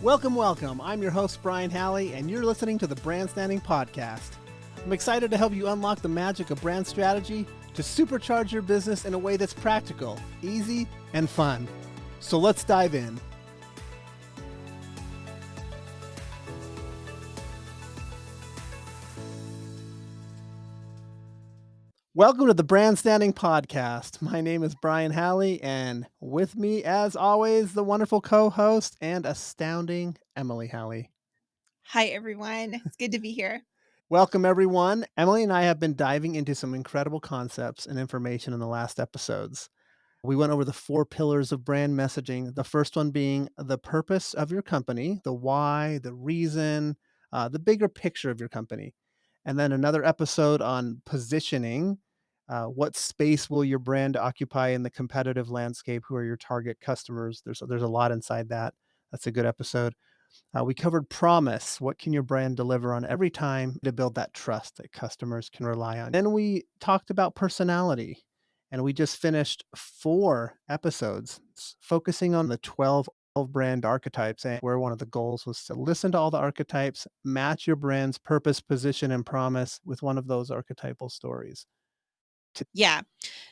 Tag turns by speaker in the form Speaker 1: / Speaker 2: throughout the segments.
Speaker 1: Welcome, welcome. I'm your host, Brian Halley, and you're listening to the Brandstanding Podcast. I'm excited to help you unlock the magic of brand strategy to supercharge your business in a way that's practical, easy, and fun. So let's dive in. Welcome to the Brandstanding Podcast. My name is Brian Halley, and with me, as always, the wonderful co-host and astounding Emily Halley.
Speaker 2: Hi, everyone. It's good to be here.
Speaker 1: Welcome, everyone. Emily and I have been diving into some incredible concepts and information in the last episodes. We went over the 4 pillars of brand messaging, the first one being the purpose of your company, the why, the reason, the bigger picture of your company. And then another episode on positioning. What space will your brand occupy in the competitive landscape? Who are your target customers? There's a lot inside that. That's a good episode. We covered promise. What can your brand deliver on every time to build that trust that customers can rely on? Then we talked about personality, and we just finished 4 episodes focusing on the 12 brand archetypes, and where one of the goals was to listen to all the archetypes, match your brand's purpose, position, and promise with one of those archetypal stories.
Speaker 2: Yeah.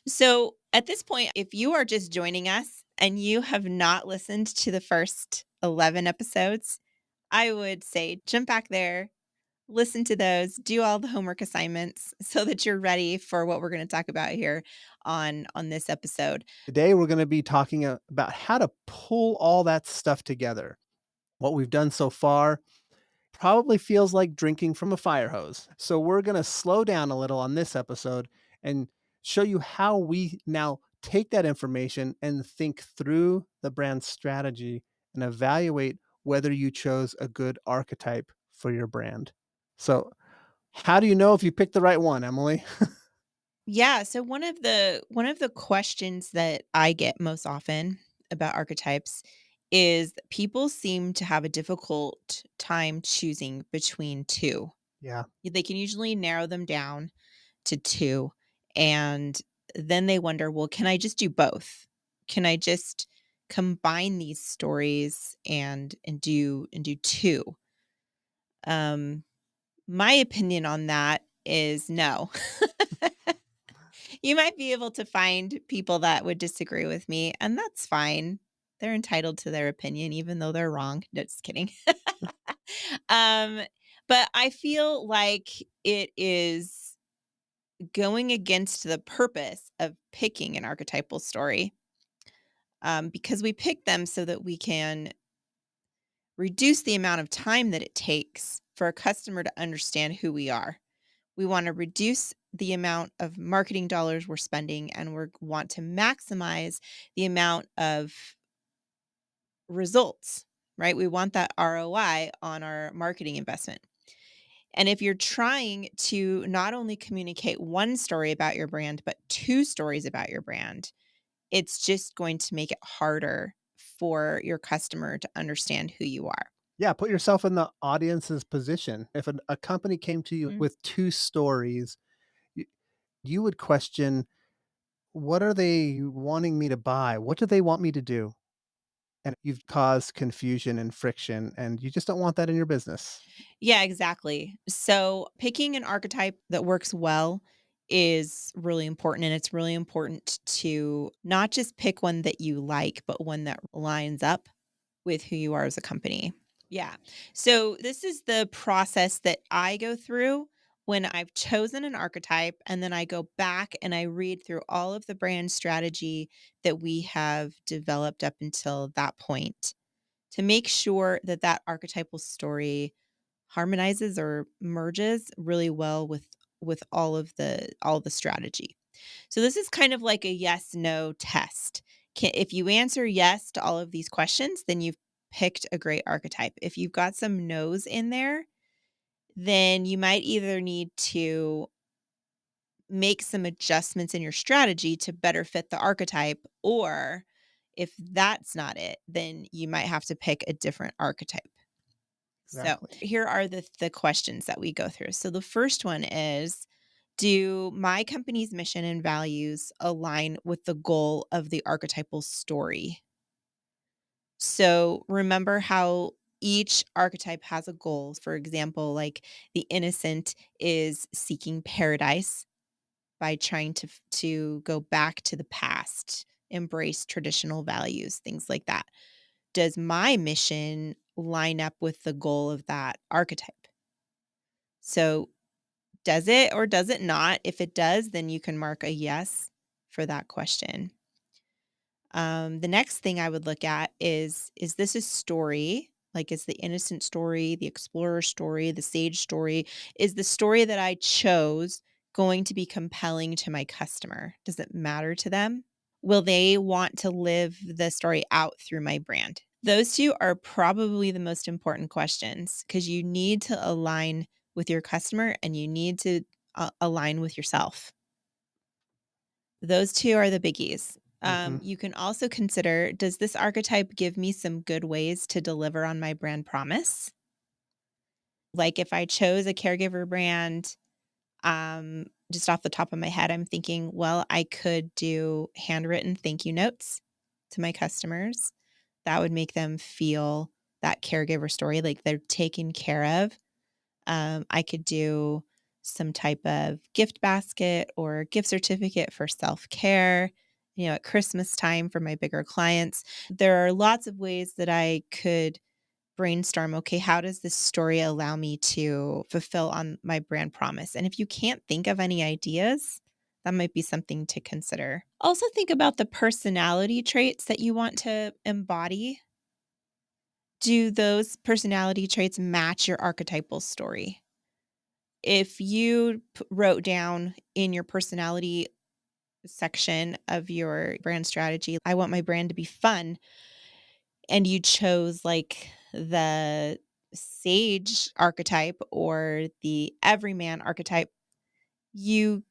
Speaker 2: So at this point, if you are just joining us and you have not listened to the first 11 episodes, I would say jump back there, listen to those, do all the homework assignments so that you're ready for what we're going to talk about here on this episode.
Speaker 1: Today, we're going to be talking about how to pull all that stuff together. What we've done so far probably feels like drinking from a fire hose. So we're going to slow down a little on this episode and show you how we now take that information and think through the brand strategy and evaluate whether you chose a good archetype for your brand. So, how do you know if you picked the right one, Emily?
Speaker 2: Yeah, so one of the questions that I get most often about archetypes is that people seem to have a difficult time choosing between two.
Speaker 1: Yeah.
Speaker 2: They can usually narrow them down to 2, and then they wonder, "Well, can I just do both? Can I just combine these stories and do 2?" Um, my opinion on that is no. You might be able to find people that would disagree with me, and that's fine. They're entitled to their opinion even though they're wrong. No, just kidding. Um, but I feel like it is going against the purpose of picking an archetypal story, because we pick them so that we can reduce the amount of time that it takes for a customer to understand who we are. We want to reduce the amount of marketing dollars we're spending, and we want to maximize the amount of results, right? We want that ROI on our marketing investment. And if you're trying to not only communicate one story about your brand, but 2 stories about your brand, it's just going to make it harder for your customer to understand who you are.
Speaker 1: Yeah, put yourself in the audience's position. If a company came to you
Speaker 2: Mm.
Speaker 1: with 2 stories, you, you would question, what are they wanting me to buy? What do they want me to do? And you've caused confusion and friction, and you just don't want that in your business.
Speaker 2: Yeah, exactly. So picking an archetype that works well is really important. And it's really important to not just pick one that you like, but one that lines up with who you are as a company. Yeah. So this is the process that I go through when I've chosen an archetype. And then I go back and I read through all of the brand strategy that we have developed up until that point to make sure that that archetypal story harmonizes or merges really well with all of the strategy. So this is kind of like a yes no test. If you answer yes to all of these questions, then you've picked a great archetype. If you've got some no's in there, then you might either need to make some adjustments in your strategy to better fit the archetype, or if that's not it, then you might have to pick a different archetype. So
Speaker 1: Exactly.
Speaker 2: here are the questions that we go through. So the first one is, do my company's mission and values align with the goal of the archetypal story? So remember how each archetype has a goal. For example, like the innocent is seeking paradise by trying to go back to the past, embrace traditional values, things like that. Does my mission line up with the goal of that archetype? So, does it or does it not? If it does, then you can mark a yes for that question. The next thing I would look at is this a story? Like, is the innocent story, the explorer story, the sage story, is the story that I chose going to be compelling to my customer? Does it matter to them? Will they want to live the story out through my brand? Those two are probably the most important questions because you need to align with your customer and you need to align with yourself. Those 2 are the biggies.
Speaker 1: Mhm.
Speaker 2: You can also consider, does this archetype give me some good ways to deliver on my brand promise? Like if I chose a caregiver brand, just off the top of my head, I'm thinking, well, I could do handwritten thank you notes to my customers. That would make them feel that caregiver story, like they're taken care of. I could do some type of gift basket or gift certificate for self care, at Christmas time for my bigger clients. There are lots of ways that I could brainstorm, okay, how does this story allow me to fulfill on my brand promise? And if you can't think of any ideas, that might be something to consider. Also, think about the personality traits that you want to embody. Do those personality traits match your archetypal story? If you wrote down in your personality section of your brand strategy, I want my brand to be fun, and you chose like the sage archetype or the everyman archetype, you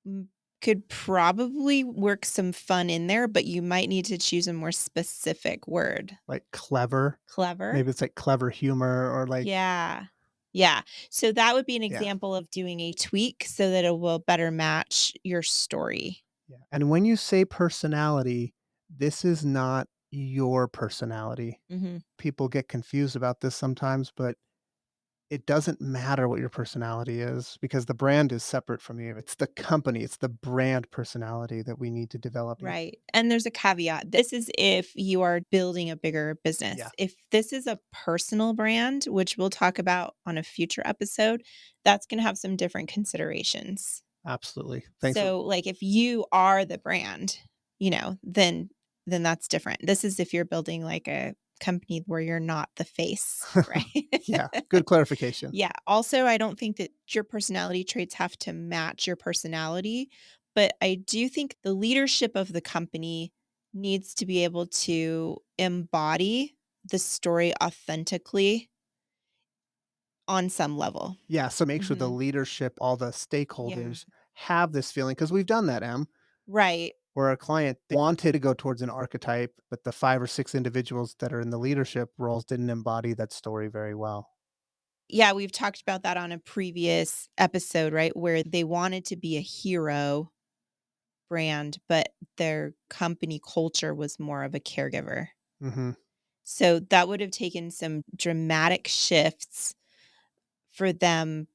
Speaker 2: m- could probably work some fun in there, but you might need to choose a more specific word.
Speaker 1: Like clever.
Speaker 2: Clever?
Speaker 1: Maybe it's like clever humor or like
Speaker 2: Yeah. Yeah. So that would be an
Speaker 1: yeah,
Speaker 2: example of doing a tweak so that it will better match your story.
Speaker 1: yeah. And when you say personality, this is not your personality.
Speaker 2: Mhm.
Speaker 1: People get confused about this sometimes, but it doesn't matter what your personality is because the brand is separate from you. It's the company, it's the brand personality that we need to develop.
Speaker 2: Right. And there's a caveat. This is if you are building a bigger
Speaker 1: Yeah,
Speaker 2: business. If this is a personal brand, which we'll talk about on a future episode, that's going to have some different considerations.
Speaker 1: absolutely. Thanks for
Speaker 2: So like if you are the brand, then that's different. This is if you're building like a company where you're not the face, right?
Speaker 1: yeah, good clarification.
Speaker 2: Yeah. Also, I don't think that your personality traits have to match your personality, but I do think the leadership of the company needs to be able to embody the story authentically on some level.
Speaker 1: Yeah, so make sure the
Speaker 2: Mhm.
Speaker 1: leadership, all the
Speaker 2: Yeah.
Speaker 1: stakeholders have this feeling because we've done that, Em,
Speaker 2: Right.
Speaker 1: where a client wanted to go towards an archetype, but the 5 or 6 individuals that are in the leadership roles didn't embody that story very well.
Speaker 2: Yeah, we've talked about that on a previous episode, right? Where they wanted to be a hero brand, but their company culture was more of a caregiver.
Speaker 1: Mhm.
Speaker 2: So that would have taken some dramatic shifts for them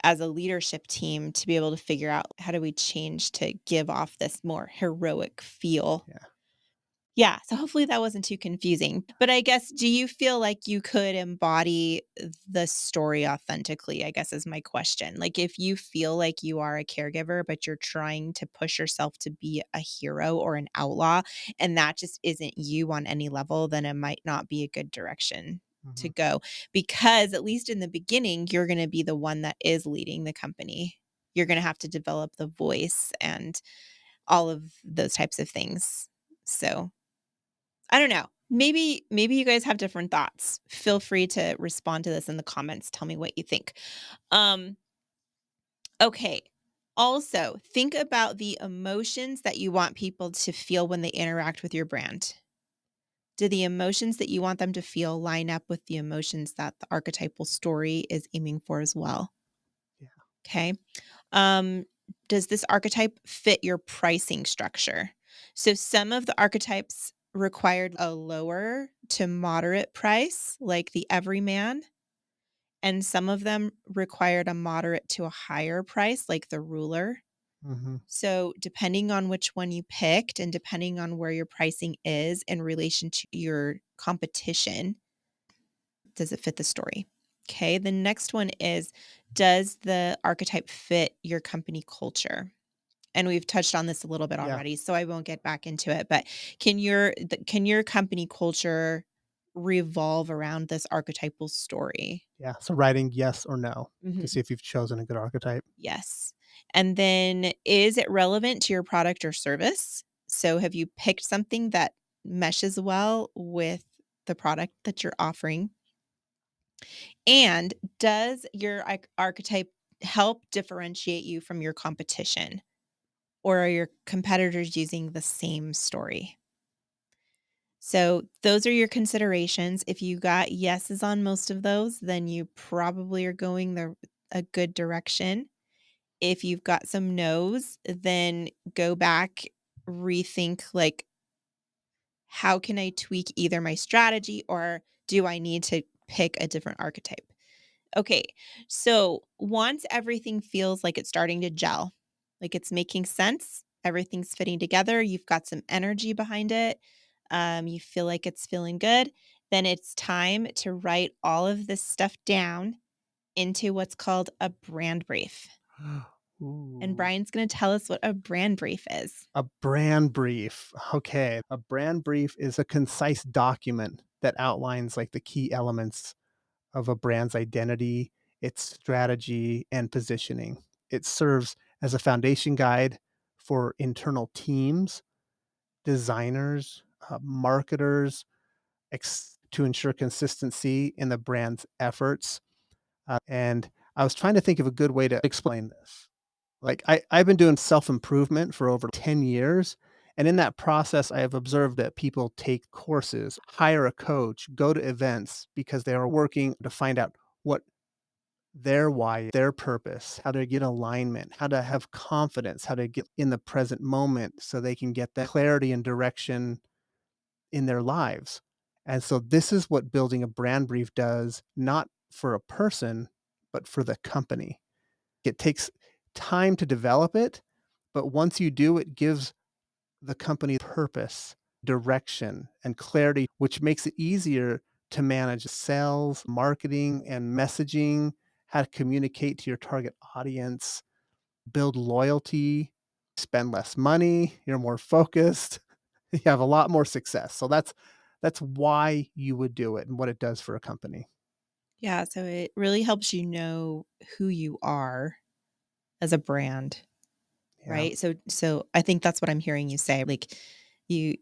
Speaker 2: as a leadership team to be able to figure out how do we change to give off this more heroic feel.
Speaker 1: Yeah.
Speaker 2: Yeah, so hopefully that wasn't too confusing. But I guess, do you feel like you could embody the story authentically? I guess is my question. Like if you feel like you are a caregiver, but you're trying to push yourself to be a hero or an outlaw, and that just isn't you on any level, then it might not be a good direction to
Speaker 1: Mhm.
Speaker 2: go. Because at least in the beginning, you're going to be the one that is leading the company. You're going to have to develop the voice and all of those types of things. So I don't know. Maybe you guys have different thoughts. Feel free to respond to this in the comments. Tell me what you think. Um, okay. Also, think about the emotions that you want people to feel when they interact with your brand. Do the emotions that you want them to feel line up with the emotions that the archetypal story is aiming for as well?
Speaker 1: Yeah.
Speaker 2: Okay. Um, does this archetype fit your pricing structure? So some of the archetypes required a lower to moderate price, like the everyman, and some of them required a moderate to a higher price, like the ruler.
Speaker 1: Mhm.
Speaker 2: So, depending on which one you picked and depending on where your pricing is in relation to your competition, does it fit the story? Okay. The next one is, does the archetype fit your company culture? And we've touched on this a little bit
Speaker 1: Yeah.
Speaker 2: already, so I won't get back into it, but can your company culture revolve around this archetypal story?
Speaker 1: Yeah. So writing yes or no to
Speaker 2: Mhm.
Speaker 1: see if you've chosen a good archetype.
Speaker 2: Yes. And then is it relevant to your product or service? So have you picked something that meshes well with the product that you're offering? And does your archetype help differentiate you from your competition? Or are your competitors using the same story? So those are your considerations. If you got yeses on most of those, then you probably are going a good direction. If you've got some no's, then go back, rethink like, how can I tweak either my strategy or do I need to pick a different archetype? Okay. So once everything feels like it's starting to gel, like it's making sense, everything's fitting together, you've got some energy behind it, you feel like it's feeling good, then it's time to write all of this stuff down into what's called a brand brief. And
Speaker 1: Ooh.
Speaker 2: Brian's going to tell us what a brand brief is.
Speaker 1: A brand brief. Okay. A brand brief is a concise document that outlines like the key elements of a brand's identity, its strategy, and positioning. It serves as a foundation guide for internal teams, designers, marketers, to ensure consistency in the brand's efforts. And I was trying to think of a good way to explain this. Like I've been doing self-improvement for over 10 years. And in that process, I have observed that people take courses, hire a coach, go to events because they are working to find out what their why, their purpose, how to get alignment, how to have confidence, how to get in the present moment so they can get that clarity and direction in their lives. And so this is what building a brand brief does, not for a person, but for the company. It takes time to develop it, but once you do, it gives the company purpose, direction, and clarity, which makes it easier to manage sales, marketing, and messaging, how to communicate to your target audience, build loyalty, spend less money, you're more focused, you have a lot more success. So that's why you would do it and what it does for a company.
Speaker 2: Yeah, so it really helps you know who you are as a brand,
Speaker 1: Yeah.
Speaker 2: right? So I think that's what I'm hearing you say. Like you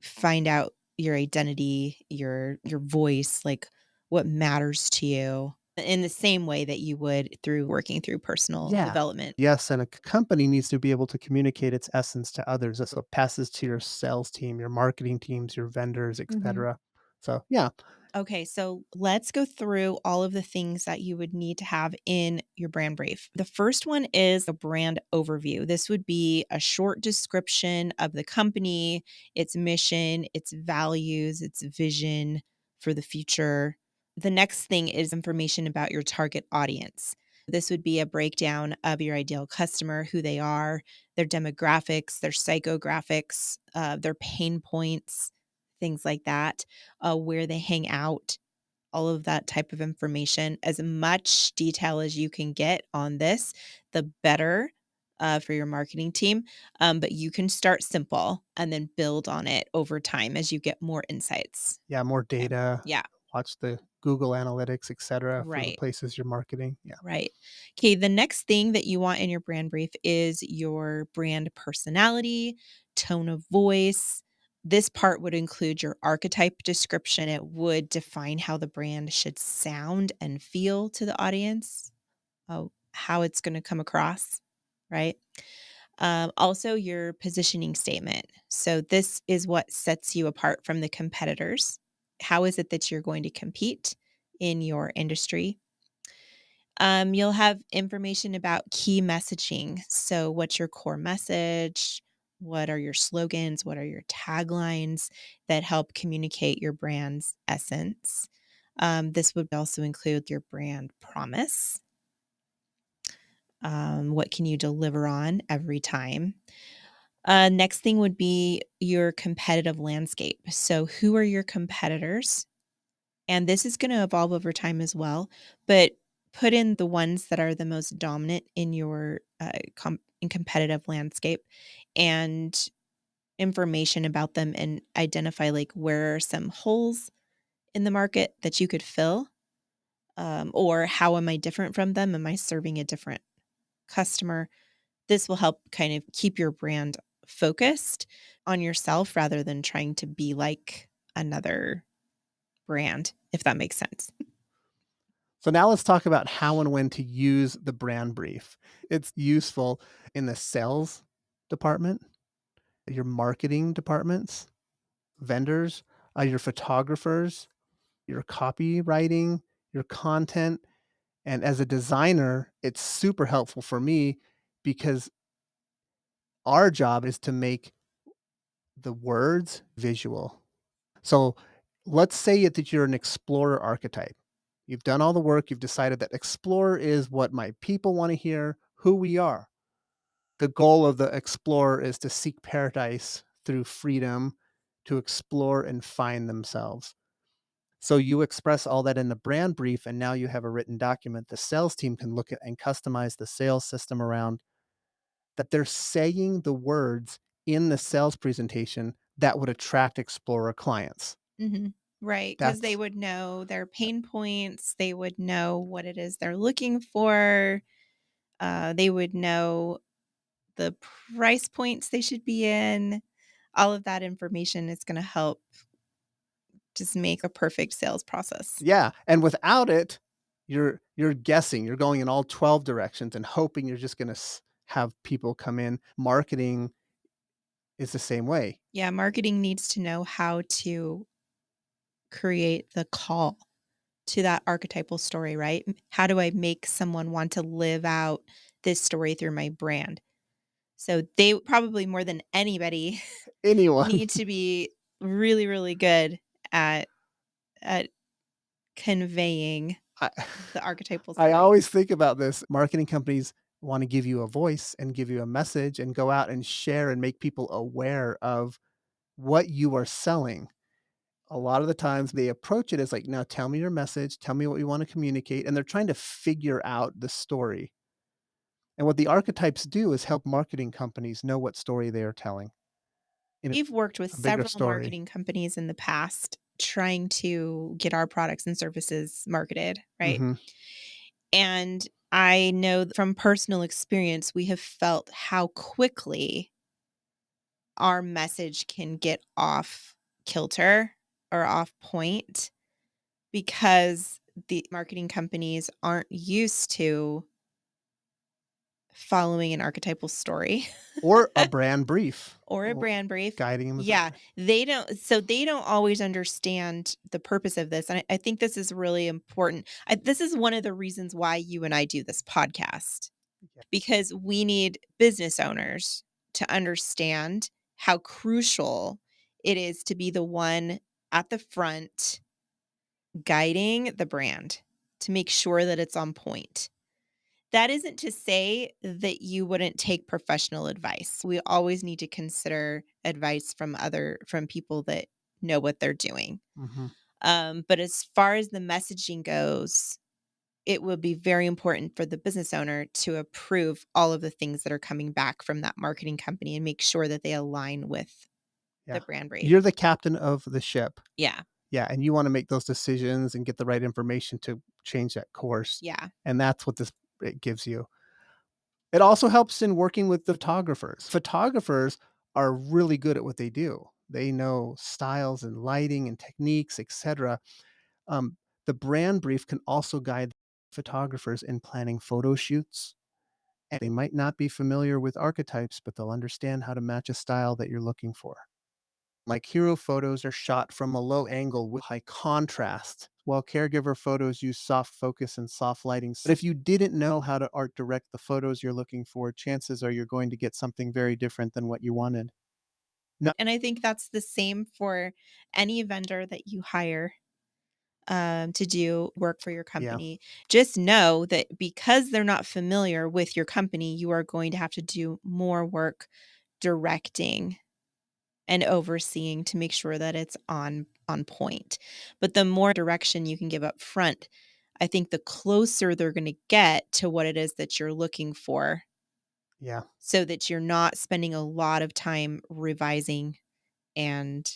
Speaker 2: find out your identity, your voice, like what matters to you in the same way that you would through working through personal
Speaker 1: Yeah.
Speaker 2: development.
Speaker 1: Yes, and a company needs to be able to communicate its essence to others. So it passes to your sales team, your marketing teams, your vendors,
Speaker 2: Mhm.
Speaker 1: etc. So yeah,
Speaker 2: Okay, so let's go through all of the things that you would need to have in your brand brief. The first one is a brand overview. This would be a short description of the company, its mission, its values, its vision for the future. The next thing is information about your target audience. This would be a breakdown of your ideal customer, who they are, their demographics, their psychographics, their pain points, things like that, where they hang out, all of that type of information. As much detail as you can get on this, the better for your marketing team. But you can start simple and then build on it over time as you get more insights.
Speaker 1: yeah, more
Speaker 2: Okay.
Speaker 1: data,
Speaker 2: Yeah,
Speaker 1: watch the Google Analytics, etc. for the
Speaker 2: right.
Speaker 1: places you're marketing. Yeah.
Speaker 2: Right. Okay. The next thing that you want in your brand brief is your brand personality, tone of voice. This part would include your archetype description. It would define how the brand should sound and feel to the audience, how it's going to come across. Right. Also, your positioning statement. So, this is what sets you apart from the competitors. How is it that you're going to compete in your industry? You'll have information about key messaging. So, what's your core message? What are your slogans? What are your taglines that help communicate your brand's essence? This would also include your brand promise. What can you deliver on every time? Next thing would be your competitive landscape. So, who are your competitors? And this is going to evolve over time as well, but put in the ones that are the most dominant in your in competitive landscape and information about them and identify like where are some holes in the market that you could fill, or how am I different from them? Am I serving a different customer? This will help kind of keep your brand focused on yourself rather than trying to be like another brand, if that makes sense.
Speaker 1: So now let's talk about how and when to use the brand brief. It's useful in the sales department, your marketing departments, vendors, your photographers, your copywriting, your content. And as a designer, it's super helpful for me because our job is to make the words visual. So let's say that you're an explorer archetype. You've done all the work, you've decided that explorer is what my people want to hear, who we are. The goal of the explorer is to seek paradise through freedom, to explore and find themselves. So you express all that in the brand brief, and now you have a written document. The sales team can look at and customize the sales system around that they're saying the words in the sales presentation that would attract explorer clients.
Speaker 2: Mhm. Right, because they
Speaker 1: That's
Speaker 2: would know their pain points, they would know what it is they're looking for, they would know the price points they should be in. All of that information is gonna help just make a perfect sales process.
Speaker 1: yeah, and without it, you're guessing, you're going in all 12 directions and hoping you're just gonna have people come in. Marketing is the same way.
Speaker 2: Yeah, marketing needs to know how to create the call to that archetypal story, right? How do I make someone want to live out this story through my brand? So they probably more than anybody
Speaker 1: Anyone.
Speaker 2: need to be really, really good at at conveying
Speaker 1: I
Speaker 2: the archetypal
Speaker 1: I
Speaker 2: story.
Speaker 1: always think about this. Marketing companies wanna give you a voice and give you a message and go out and share and make people aware of what you are selling. A lot of the times they approach it as like, "Now tell me your message, tell me what you wanna communicate," and they're trying to figure out the story. And what the archetypes do is help marketing companies know what story they are telling in
Speaker 2: We've worked with
Speaker 1: a bigger
Speaker 2: several
Speaker 1: story.
Speaker 2: marketing companies in the past trying to get our products and services marketed, right?
Speaker 1: Mhm.
Speaker 2: And I know from personal experience, we have felt how quickly our message can get off kilter or off point because the marketing companies aren't used to following an archetypal story
Speaker 1: Or a brand brief,
Speaker 2: or a
Speaker 1: or
Speaker 2: brand brief.
Speaker 1: guiding them as a
Speaker 2: Yeah, they don't always understand the purpose of this, and I think this is really important. This is one of the reasons why you and I do this podcast,
Speaker 1: Yeah.
Speaker 2: because we need business owners to understand how crucial it is to be the one at the front guiding the brand to make sure that it's on point. That isn't to say that you wouldn't take professional advice. We always need to consider advice from people that know what they're doing.
Speaker 1: Mhm.
Speaker 2: But as far as the messaging goes, it will be very important for the business owner to approve all of the things that are coming back from that marketing company and make sure that they align with
Speaker 1: Yeah.
Speaker 2: the brand brief.
Speaker 1: You're the captain of the ship.
Speaker 2: Yeah.
Speaker 1: Yeah, and you wanna make those decisions and get the right information to change that course,
Speaker 2: Yeah.
Speaker 1: and that's what this it gives you. It also helps in working with the photographers. Photographers are really good at what they do. They know styles and lighting and techniques, etcetera. Um, the brand brief can also guide photographers in planning photo shoots, and they might not be familiar with archetypes, but they'll understand how to match a style that you're looking for. Like hero photos are shot from a low angle with high contrast. Well, caregiver photos use soft focus and soft lighting. But if you didn't know how to art direct the photos you're looking for, chances are you're going to get something very different than what you wanted. No,
Speaker 2: And I think that's the same for any vendor that you hire to do work for your
Speaker 1: yeah.
Speaker 2: company. Just know that because they're not familiar with your company, you are going to have to do more work directing and overseeing to make sure that it's on point. But the more direction you can give up front, I think the closer they're going to get to what it is that you're looking for
Speaker 1: Yeah.
Speaker 2: so that you're not spending a lot of time revising and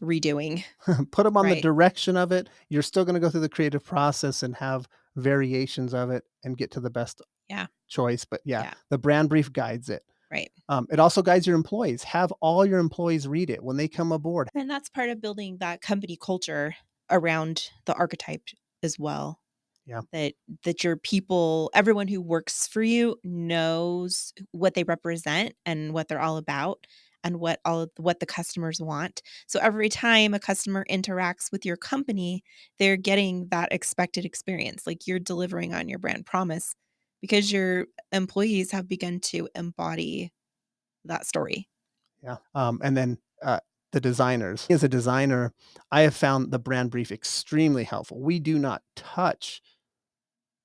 Speaker 2: redoing,
Speaker 1: Put them on the
Speaker 2: right?
Speaker 1: direction of it. You're still going to go through the creative process and have variations of it and get to the best
Speaker 2: Yeah.
Speaker 1: choice. But yeah,
Speaker 2: Yeah.
Speaker 1: the brand brief guides it.
Speaker 2: Right.
Speaker 1: It also guides your employees. Have all your employees read it when they come aboard.
Speaker 2: And that's part of building that company culture around the archetype as well.
Speaker 1: Yeah.
Speaker 2: That your people, everyone who works for you knows what they represent and what they're all about and what the customers want. So every time a customer interacts with your company, they're getting that expected experience. Like you're delivering on your brand promise because your employees have begun to embody that story.
Speaker 1: Yeah. And then the designers. As a designer, I have found the brand brief extremely helpful. We do not touch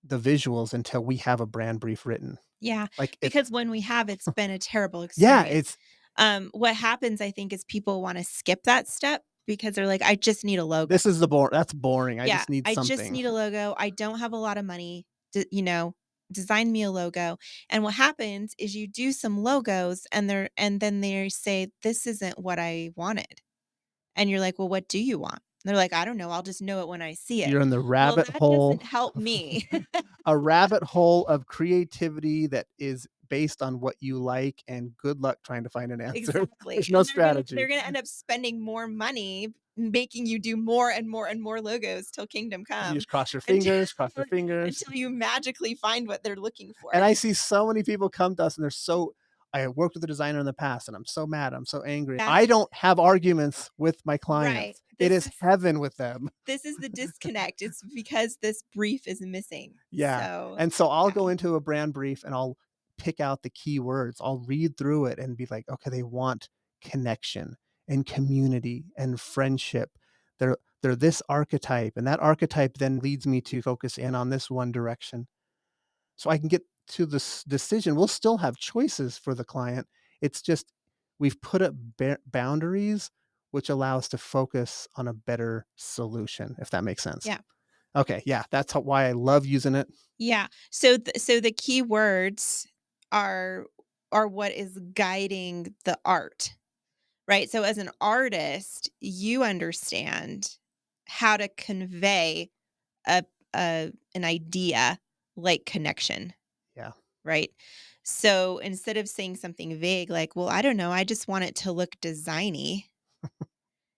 Speaker 1: the visuals until we have a brand brief written.
Speaker 2: Yeah,
Speaker 1: Like if
Speaker 2: because when we have, it's been a terrible
Speaker 1: yeah,
Speaker 2: experience. What happens, I think, is people wanna skip that step because they're like, "I just need a logo."
Speaker 1: this is that's boring. I
Speaker 2: Yeah,
Speaker 1: just need
Speaker 2: "I just
Speaker 1: something.
Speaker 2: need a logo. I don't have a lot of money. Design me a logo." And what happens is you do some logos and then they say, "This isn't what I wanted." And you're like, "Well, what do you want?" They're like, "I don't know. I'll just know it when I see it."
Speaker 1: You're in the
Speaker 2: Well,
Speaker 1: rabbit
Speaker 2: that
Speaker 1: hole,
Speaker 2: doesn't help me.
Speaker 1: a rabbit hole of creativity that is based on what you like, and good luck trying to find an answer.
Speaker 2: Exactly,
Speaker 1: There's no
Speaker 2: and they're
Speaker 1: strategy.
Speaker 2: gonna end up spending more money making you do more and more and more logos till kingdom
Speaker 1: You
Speaker 2: come
Speaker 1: just cross your
Speaker 2: until
Speaker 1: fingers, cross your fingers.
Speaker 2: until you magically find what they're looking for.
Speaker 1: And I see so many people come to us and they're so I have worked with a designer in the past and I'm so mad, I'm so angry.
Speaker 2: Yeah,
Speaker 1: I don't have arguments with my
Speaker 2: right.
Speaker 1: clients. It is heaven with them.
Speaker 2: This is the disconnect. It's because this brief is missing.
Speaker 1: Yeah.
Speaker 2: So,
Speaker 1: And so I'll
Speaker 2: yeah.
Speaker 1: go into a brand brief and I'll pick out the key words. I'll read through it and be like, okay, they want connection and community and friendship. They're this archetype, and that archetype then leads me to focus in on this one direction. So I can get to this decision. We'll still have choices for the client. It's just we've put up boundaries, which allow us to focus on a better solution, if that makes sense.
Speaker 2: Yeah.
Speaker 1: Okay, yeah, that's why I love using it.
Speaker 2: Yeah. So the key words are what is guiding the art. Right? So as an artist, you understand how to convey a an idea like connection,
Speaker 1: Yeah,
Speaker 2: right? So instead of saying something vague like, "Well, I don't know, I just want it to look designy,"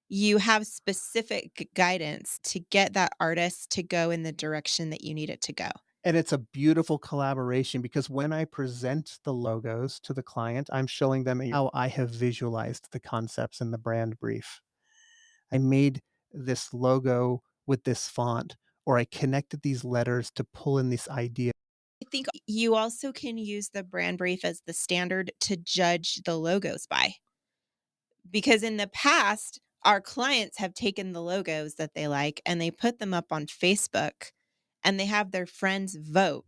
Speaker 2: you have specific guidance to get that artist to go in the direction that you need it to go.
Speaker 1: and it's a beautiful collaboration because when I present the logos to the client, I'm showing them how I have visualized the concepts in the brand brief. I made this logo with this font, or I connected these letters to pull in this idea.
Speaker 2: I think you also can use the brand brief as the standard to judge the logos by. Because in the past, our clients have taken the logos that they like and they put them up on Facebook and they have their friends vote.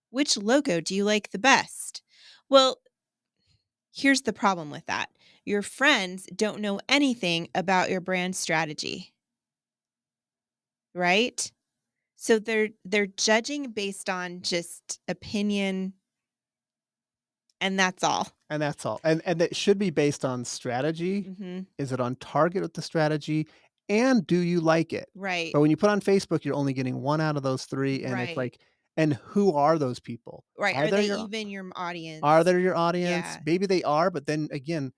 Speaker 2: Which logo do you like the best? Well, here's the problem with that. Your friends don't know anything about your brand strategy, right? So they're judging based on just opinion and that's all.
Speaker 1: And that's all. And it should be based on strategy.
Speaker 2: Mhm.
Speaker 1: Is it on target with the strategy? And do you like it?
Speaker 2: Right.
Speaker 1: But when you put on Facebook, you're only getting 1 out of those 3, and it's
Speaker 2: Right.
Speaker 1: like and who are those people?
Speaker 2: Right.
Speaker 1: Are
Speaker 2: Are
Speaker 1: they
Speaker 2: they
Speaker 1: your
Speaker 2: even your
Speaker 1: are
Speaker 2: audience?
Speaker 1: they your audience?
Speaker 2: Yeah.
Speaker 1: Maybe they are, but then again,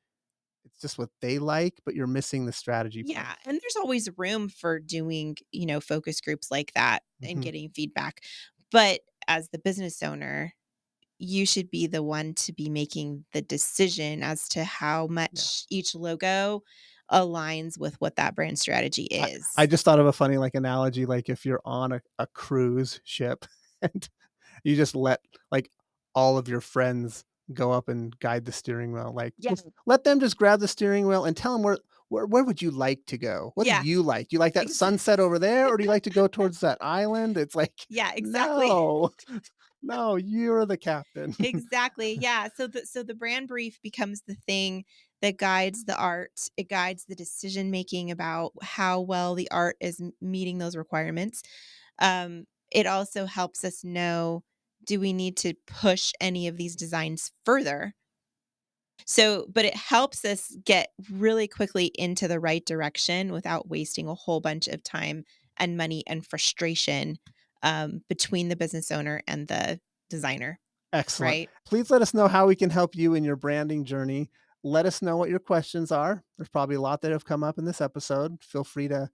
Speaker 1: it's just what they like, but you're missing the strategy part.
Speaker 2: Yeah, and there's always room for doing, focus groups like that and
Speaker 1: Mhm.
Speaker 2: getting feedback. But as the business owner, you should be the one to be making the decision as to how
Speaker 1: Yeah.
Speaker 2: much each logo aligns with what that brand strategy
Speaker 1: I
Speaker 2: is.
Speaker 1: just thought of a funny like analogy, like if you're on a cruise ship and you just let like all of your friends go up and guide the steering wheel, like
Speaker 2: Yeah.
Speaker 1: just let them just grab the steering wheel and tell them where would you like to go? What do
Speaker 2: Yeah.
Speaker 1: you like? Do you like that
Speaker 2: Ex-
Speaker 1: sunset over there, or do you like to go towards that island? It's like,
Speaker 2: yeah, exactly.
Speaker 1: no, no, you're the captain.
Speaker 2: Exactly. Yeah. So the brand brief becomes the thing that guides the art. It guides the decision making about how well the art is meeting those requirements. It also helps us know, do we need to push any of these designs further? So, but it helps us get really quickly into the right direction without wasting a whole bunch of time and money and frustration between the business owner and the designer,
Speaker 1: Excellent.
Speaker 2: right?
Speaker 1: Please let us know how we can help you in your branding journey. Let us know what your questions are. There's probably a lot that have come up in this episode. Feel free to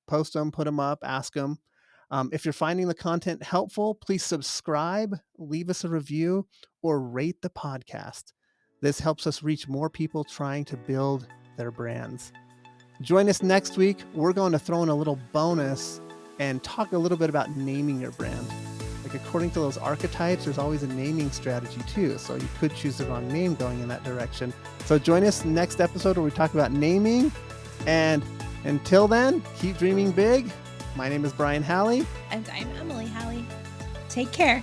Speaker 1: post them, put them up, ask them. If you're finding the content helpful, please subscribe, leave us a review, or rate the podcast. This helps us reach more people trying to build their brands. Join us next week. We're going to throw in a little bonus and talk a little bit about naming your brand. Like according to those archetypes, there's always a naming strategy too. So you could choose the wrong name going in that direction. So join us next episode where we talk about naming. And until then, keep dreaming big. My name is Brian Halley.
Speaker 2: And I'm Emily Halley. Take care.